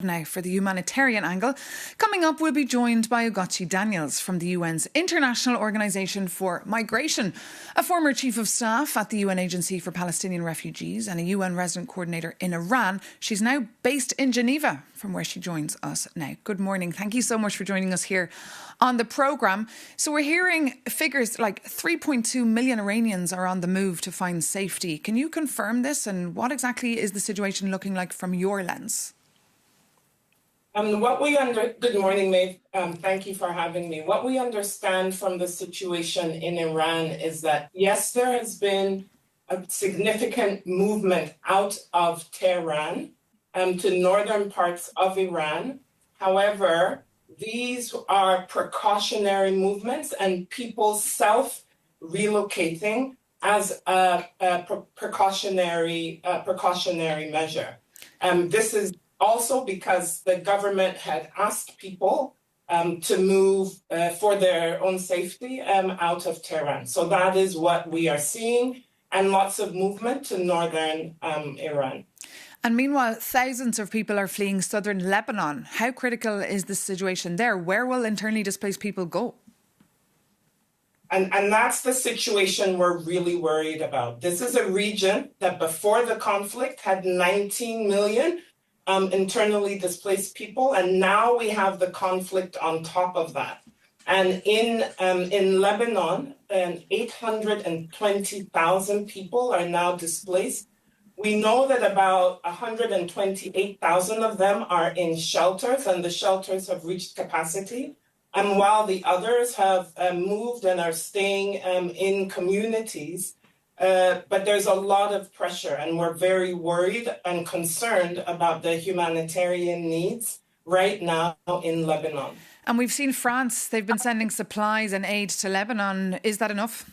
Now for the humanitarian angle. Coming up, we'll be joined by Ugochi Daniels from the UN's International Organisation for Migration, a former chief of staff at the UN Agency for Palestinian Refugees and a UN resident coordinator in Iran. She's now based in Geneva, from where she joins us now. Good morning. Thank you so much for joining us here on the programme. So we're hearing figures like 3.2 million Iranians are on the move to find safety. Can you confirm this, and what exactly is the situation looking like from your lens? Good morning, Maeve. Thank you for having me. What we understand from the situation in Iran is that, yes, there has been a significant movement out of Tehran to northern parts of Iran. However, these are precautionary movements and people self-relocating as a precautionary measure. This is also because the government had asked people to move for their own safety out of Tehran. So that is what we are seeing, and lots of movement to northern Iran. And meanwhile, thousands of people are fleeing southern Lebanon. How critical is the situation there? Where will internally displaced people go? And that's the situation we're really worried about. This is a region that before the conflict had 19 million internally displaced people, and now we have the conflict on top of that. And in Lebanon, 820,000 people are now displaced. We know that about 128,000 of them are in shelters, and the shelters have reached capacity. And while the others have moved and are staying in communities, but there's a lot of pressure, and we're very worried and concerned about the humanitarian needs right now in Lebanon. And we've seen France, they've been sending supplies and aid to Lebanon. Is that enough?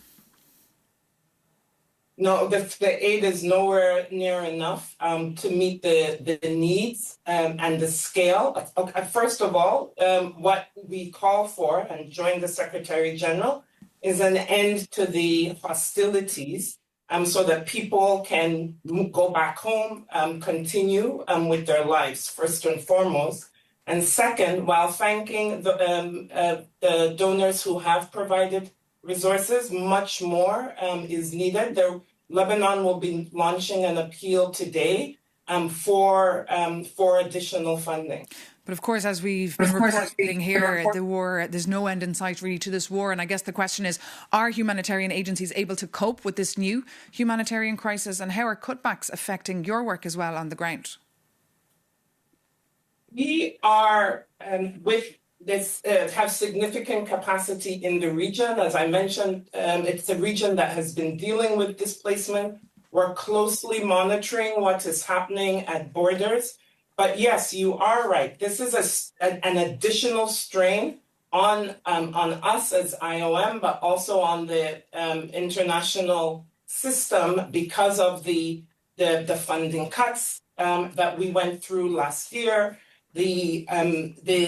No, the aid is nowhere near enough to meet the needs and the scale. First of all, what we call for and join the Secretary General is an end to the hostilities so that people can go back home, continue with their lives, first and foremost. And second, while thanking the donors who have provided resources, much more is needed. Lebanon will be launching an appeal today for additional funding. But of course, as we've been reporting here, the war, there's no end in sight really to this war. And I guess the question is, are humanitarian agencies able to cope with this new humanitarian crisis? And how are cutbacks affecting your work as well on the ground? We are, have significant capacity in the region. As I mentioned, it's a region that has been dealing with displacement. We're closely monitoring what is happening at borders. But yes, you are right. This is an additional strain on us as IOM, but also on the international system because of the funding cuts that we went through last year, the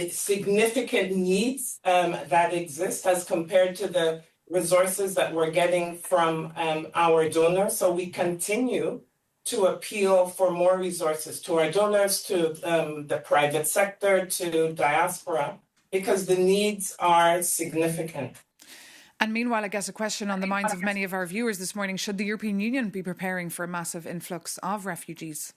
significant needs that exist as compared to the resources that we're getting from our donors. So we continue to appeal for more resources to our donors, to the private sector, to diaspora, because the needs are significant. And meanwhile, I guess a question on the minds of many of our viewers this morning: should the European Union be preparing for a massive influx of refugees?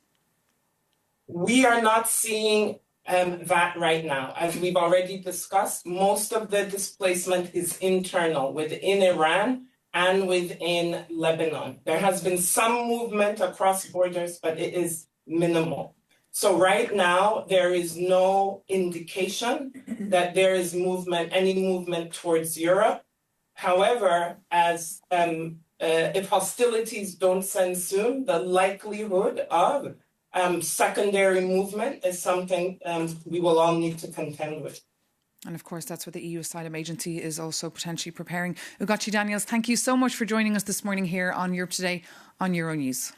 We are not seeing that right now. As we've already discussed, most of the displacement is internal within Iran and within Lebanon. There has been some movement across borders, but it is minimal. So right now, there is no indication that there is any movement towards Europe. However, as if hostilities don't end soon, the likelihood of secondary movement is something we will all need to contend with. And of course, that's what the EU Asylum Agency is also potentially preparing. Ugochi Daniels, thank you so much for joining us this morning here on Europe Today on Euronews.